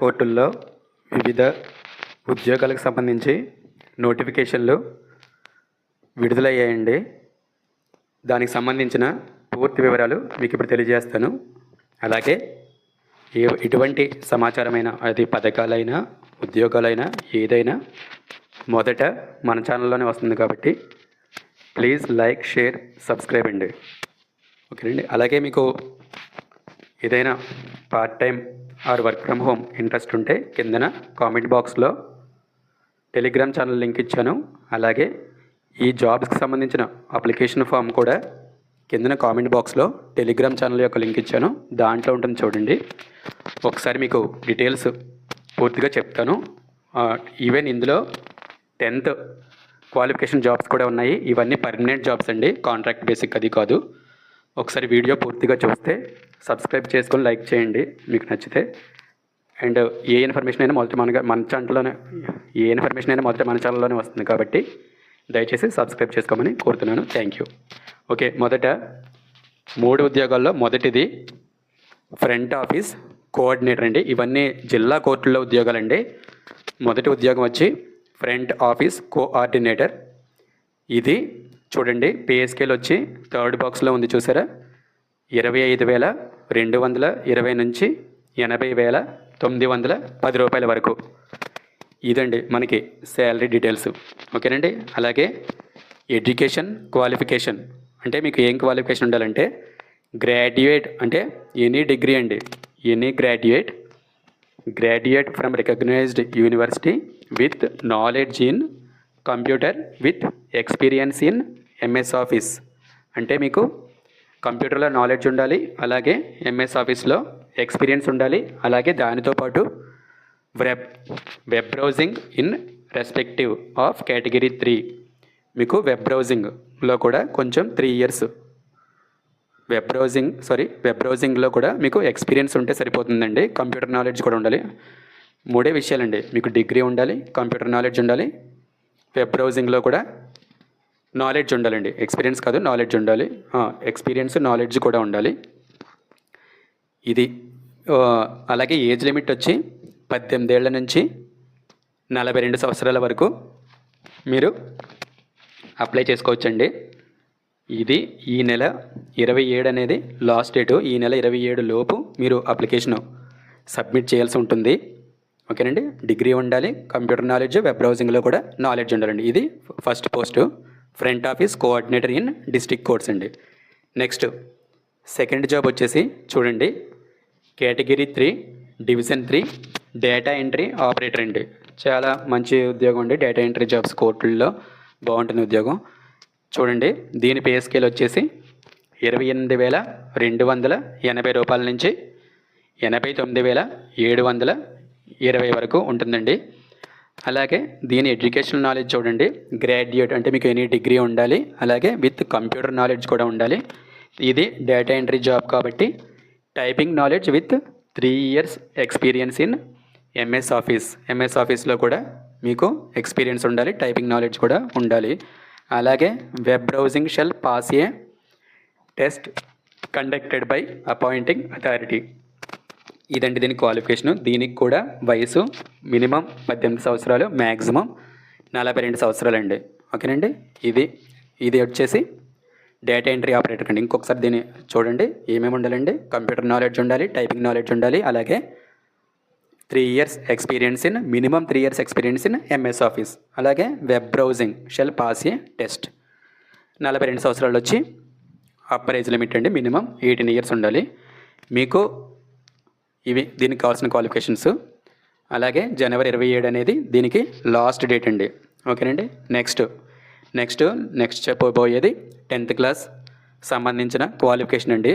కోర్టుల్లో వివిధ ఉద్యోగాలకు సంబంధించి నోటిఫికేషన్లు విడుదలయ్యాయండి. దానికి సంబంధించిన పూర్తి వివరాలు మీకు ఇప్పుడు తెలియజేస్తాను. అలాగే ఎటువంటి సమాచారమైన, అది పథకాలైనా ఉద్యోగాలైనా ఏదైనా మొదట మన ఛానల్లోనే వస్తుంది కాబట్టి ప్లీజ్ లైక్, షేర్, సబ్స్క్రైబ్ అండి. ఓకేనండి. అలాగే మీకు ఏదైనా part time or work from home interest ఉంటే కిందన కామెంట్ బాక్స్లో టెలిగ్రామ్ ఛానల్ లింక్ ఇచ్చాను. అలాగే ఈ జాబ్స్కి సంబంధించిన అప్లికేషన్ ఫామ్ కూడా కిందన కామెంట్ బాక్స్లో టెలిగ్రామ్ ఛానల్ యొక్క లింక్ ఇచ్చాను. దాంట్లో ఉంటుంది, చూడండి. ఒకసారి మీకు డీటెయిల్స్ పూర్తిగా చెప్తాను. ఈవెన్ ఇందులో 10th క్వాలిఫికేషన్ జాబ్స్ కూడా ఉన్నాయి. ఇవన్నీ పర్మనెంట్ జాబ్స్ అండి, కాంట్రాక్ట్ బేసిక్ అది కాదు. ఒకసారి వీడియో పూర్తిగా చూస్తే సబ్స్క్రైబ్ చేసుకొని లైక్ చేయండి మీకు నచ్చితే. అండ్ ఏ ఇన్ఫర్మేషన్ అయినా మొదట మన ఛానల్లోనే వస్తుంది కాబట్టి దయచేసి సబ్స్క్రైబ్ చేసుకోమని కోరుతున్నాను. Thank you. ఓకే, మొదట 3 ఉద్యోగాల్లో మొదటిది ఫ్రంట్ ఆఫీస్ కోఆర్డినేటర్ అండి. ఇవన్నీ జిల్లా కోర్టుల్లో ఉద్యోగాలండి. మొదటి ఉద్యోగం వచ్చి ఫ్రంట్ ఆఫీస్ కోఆర్డినేటర్. ఇది చూడండి, పే స్కేల్ వచ్చి 3rd బాక్స్లో ఉంది, చూసారా? 25,220 నుంచి 80,910 రూపాయల వరకు. ఇదండి మనకి శాలరీ డీటెయిల్స్. ఓకేనండి. అలాగే ఎడ్యుకేషన్ క్వాలిఫికేషన్ అంటే మీకు ఏం క్వాలిఫికేషన్ ఉండాలంటే గ్రాడ్యుయేట్ అంటే ఎనీ డిగ్రీ అండి, any graduate from recognised university with knowledge in computer with experience in MS office. అంటే మీకు కంప్యూటర్లో నాలెడ్జ్ ఉండాలి, అలాగే ఎంఎస్ ఆఫీస్లో ఎక్స్పీరియన్స్ ఉండాలి. అలాగే దానితో పాటు web browsing in respective of category 3. మీకు వెబ్ బ్రౌజింగ్లో కూడా కొంచెం 3 years వెబ్ బ్రౌజింగ్లో కూడా మీకు ఎక్స్పీరియన్స్ ఉంటే సరిపోతుందండి. కంప్యూటర్ నాలెడ్జ్ కూడా ఉండాలి. 3 విషయాలండి, మీకు డిగ్రీ ఉండాలి, కంప్యూటర్ నాలెడ్జ్ ఉండాలి, వెబ్ బ్రౌజింగ్లో కూడా నాలెడ్జ్ ఉండాలండి. ఎక్స్పీరియన్స్ కాదు, నాలెడ్జ్ ఉండాలి. ఎక్స్పీరియన్స్, నాలెడ్జ్ కూడా ఉండాలి. ఇది అలాగే ఏజ్ లిమిట్ వచ్చి 18 ఏళ్ల నుంచి 42 సంవత్సరాల వరకు మీరు అప్లై చేసుకోవచ్చండి. ఇది ఈ నెల 27 అనేది లాస్ట్ డేటు. ఈ నెల 27 లోపు మీరు అప్లికేషన్ సబ్మిట్ చేయాల్సి ఉంటుంది. ఓకేనండి. డిగ్రీ ఉండాలి, కంప్యూటర్ నాలెడ్జ్, వెబ్ బ్రౌజింగ్లో కూడా నాలెడ్జ్ ఉండాలండి. ఇది first post, front office coordinator in district courts అండి. నెక్స్ట్ సెకండ్ జాబ్ వచ్చేసి చూడండి, category 3 division 3 data entry operator అండి. చాలా మంచి ఉద్యోగం అండి. డేటా ఎంట్రీ జాబ్స్ కోర్టుల్లో బాగుంటుంది ఉద్యోగం. చూడండి, దీని పే స్కేల్ వచ్చేసి 28,280 రూపాయల నుంచి 89,720 వరకు ఉంటుందండి. అలాగే దీని ఎడ్యుకేషనల్ నాలెడ్జ్ చూడండి, గ్రాడ్యుయేట్ అంటే మీకు ఎనీ డిగ్రీ ఉండాలి, అలాగే విత్ కంప్యూటర్ నాలెడ్జ్ కూడా ఉండాలి. ఇది డేటా ఎంట్రీ జాబ్ కాబట్టి typing knowledge with 3 years experience in MS ఆఫీస్లో కూడా మీకు ఎక్స్పీరియన్స్ ఉండాలి, టైపింగ్ నాలెడ్జ్ కూడా ఉండాలి. అలాగే web browsing shell pass A test conducted by appointing authority. ఇదండి దీని క్వాలిఫికేషను. దీనికి కూడా వయసు మినిమం 18 సంవత్సరాలు, మ్యాక్సిమం 42 సంవత్సరాలు అండి. ఓకేనండి. ఇది వచ్చేసి డేటా ఎంట్రీ ఆపరేటర్ అండి. ఇంకొకసారి దీన్ని చూడండి, ఏమేమి ఉండాలండి? కంప్యూటర్ నాలెడ్జ్ ఉండాలి, టైపింగ్ నాలెడ్జ్ ఉండాలి, అలాగే 3 years experience in, minimum 3 years experience in MS office, అలాగే వెబ్ బ్రౌజింగ్ షెల్ పాస్ ఏ టెస్ట్. 42 సంవత్సరాలు వచ్చి అప్పర్ ఏజ్ లిమిట్ అండి, మినిమం 18 years ఉండాలి. మీకు ఇవి దీనికి కావాల్సిన క్వాలిఫికేషన్స్. అలాగే జనవరి 27 అనేది దీనికి లాస్ట్ డేట్ అండి. ఓకేనండి. నెక్స్ట్ చెప్పబోయేది 10th క్లాస్ సంబంధించిన క్వాలిఫికేషన్ అండి.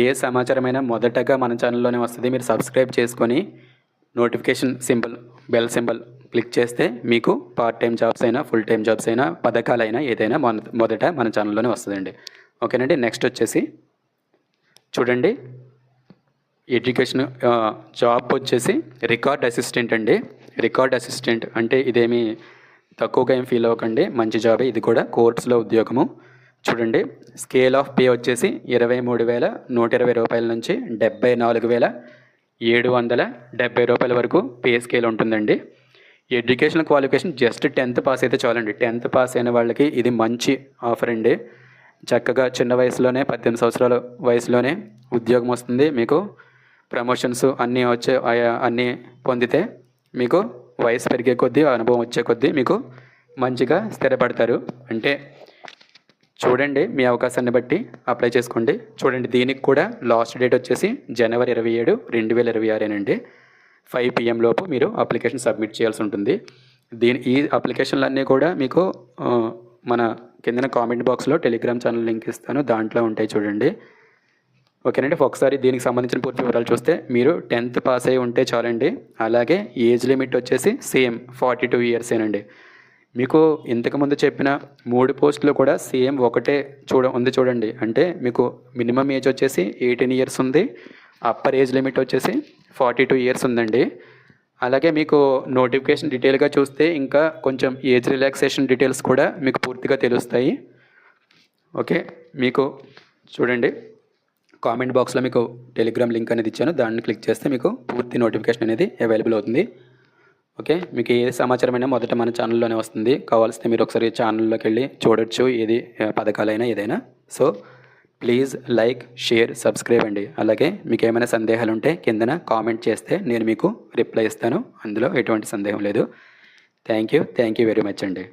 ఏ సమాచారమైనా మొదటగా మన ఛానల్లోనే వస్తుంది. మీరు సబ్స్క్రైబ్ చేసుకొని notification symbol, bell symbol click చేస్తే మీకు పార్ట్ టైం జాబ్స్ అయినా, ఫుల్ టైం జాబ్స్ అయినా, పథకాలైనా ఏదైనా మొదట మన ఛానల్లోనే వస్తుందండి. ఓకేనండి. నెక్స్ట్ వచ్చేసి చూడండి, ఎడ్యుకేషన్ జాబ్ వచ్చేసి రికార్డ్ అసిస్టెంట్ అండి. రికార్డ్ అసిస్టెంట్ అంటే ఇదేమి తక్కువగా ఏం ఫీల్ అవ్వకండి, మంచి జాబే. ఇది కూడా కోర్ట్స్లో ఉద్యోగము. చూడండి, స్కేల్ ఆఫ్ పే వచ్చేసి 23,120 రూపాయల నుంచి 74,000 రూ. 770 వరకు పే స్కేల్ ఉంటుందండి. Educational qualification just 10th pass అయితే చాలండి. 10th పాస్ అయిన వాళ్ళకి ఇది మంచి ఆఫర్ అండి. చక్కగా చిన్న వయసులోనే 18 సంవత్సరాల వయసులోనే ఉద్యోగం వస్తుంది. మీకు ప్రమోషన్స్ అన్నీ అన్నీ పొందితే మీకు వయసు పెరిగే కొద్దీ అనుభవం వచ్చే కొద్దీ మీకు మంచిగా స్థిరపడతారు. అంటే చూడండి, మీ అవకాశాన్ని బట్టి అప్లై చేసుకోండి. చూడండి, దీనికి కూడా లాస్ట్ డేట్ వచ్చేసి జనవరి 27, 2026 5 PM లోపు మీరు అప్లికేషన్ సబ్మిట్ చేయాల్సి ఉంటుంది. ఈ అప్లికేషన్లన్నీ కూడా మీకు మన కిందన కామెంట్ బాక్స్లో టెలిగ్రామ్ ఛానల్ లింక్ ఇస్తాను, దాంట్లో ఉంటాయి చూడండి. ఓకేనండి. ఒకసారి దీనికి సంబంధించిన పూర్తి వివరాలు చూస్తే మీరు 10th పాస్ అయి ఉంటే చాలండి. అలాగే ఏజ్ లిమిట్ వచ్చేసి సేమ్ 42 ఇయర్సేనండి. మీకు ఇంతకుముందు చెప్పిన 3 పోస్టులు కూడా సేమ్ ఒకటే ఉంది చూడండి. అంటే మీకు మినిమం ఏజ్ వచ్చేసి 18 ఇయర్స్ ఉంది, అప్పర్ ఏజ్ లిమిట్ వచ్చేసి 42 ఇయర్స్ ఉందండి. అలాగే మీకు నోటిఫికేషన్ డీటెయిల్గా చూస్తే ఇంకా కొంచెం ఏజ్ రిలాక్సేషన్ డీటెయిల్స్ కూడా మీకు పూర్తిగా తెలుస్తాయి. ఓకే, మీకు చూడండి, కామెంట్ బాక్స్లో మీకు టెలిగ్రామ్ లింక్ అనేది ఇచ్చాను, దాన్ని క్లిక్ చేస్తే మీకు పూర్తి నోటిఫికేషన్ అనేది అవైలబుల్ అవుతుంది. ఓకే, మీకు ఏ సమాచారమైనా మొదట మన ఛానల్లోనే వస్తుంది. కావాల్సితే మీరు ఒకసారి ఛానల్లోకి వెళ్ళి చూడొచ్చు, ఏది పథకాలైనా ఏదైనా. So please like, share, subscribe అండి. అలాగే మీకు ఏమైనా సందేహాలు ఉంటే కిందన కామెంట్ చేస్తే నేను మీకు రిప్లై ఇస్తాను, అందులో ఎటువంటి సందేహం లేదు. థ్యాంక్ యూ వెరీ మచ్ అండి.